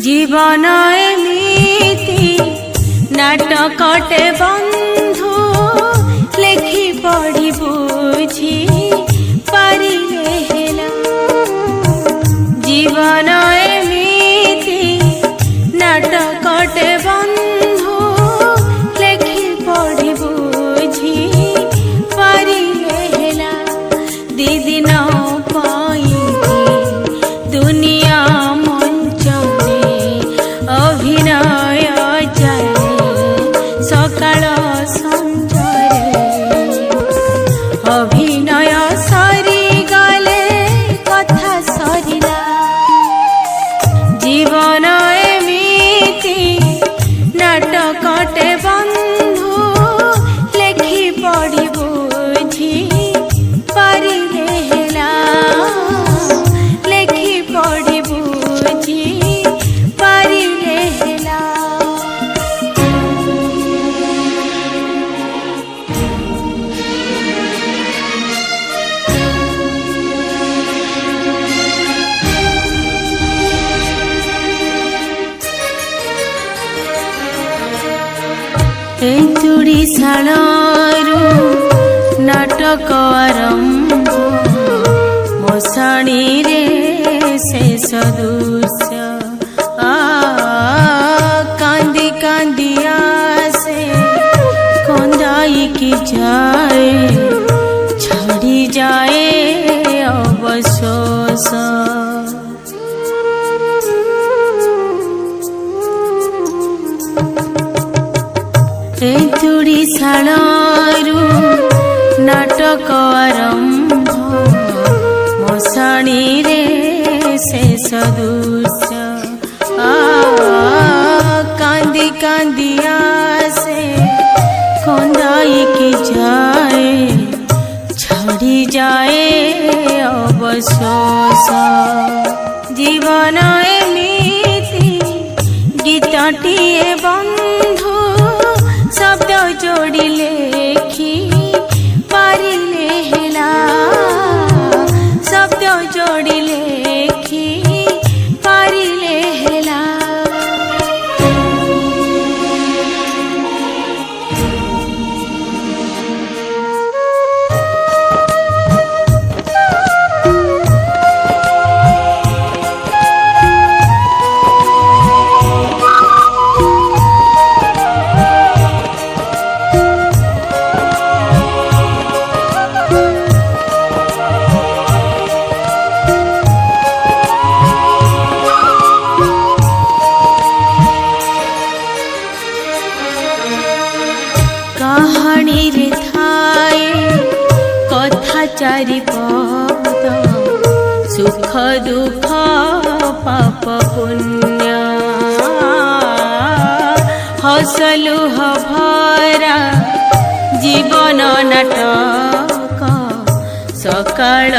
जीवन एमिति नाटकटे बंधु लेखि पढ़ी बुझी पारिले हेला। जीवन एमिति नाटकटे बंधु लेखि पढ़ी बुझी पारिले हेला। दीदी न पाई दुनिया अभिनय जाए सकाळ संजरे अभिनय सरी गले कथा सरिला। जीवन एमिति नाटकटे बंधु लेखि पढ़ी बुझी पारिले हेला। लेखि पढ़ी बुझी पारिले हेला। एंतुड़ी शालारू नाटक आरंभ मशाणी रे शेष दृश्य कांदी कांदी आसे कंदाई की जाए छड़ी जाए अवशोष। एंतुड़ी शालारू नाटक आरंभ मशाणी रे शेष दृश्य कांदी कांदी आसे कंदाई की जाए छड़ी जाए अवशोष। जीवन एमिति गीतटिए बंधु शब्द जोड़ी लेखि पारिले हेला। शब्द जोड़ी लेखि पारिले हेला। कहानी रे थाए कथा चारि पद सुख दुख पाप पुण्य हसलुह भरा जीवन नाटक सकाळ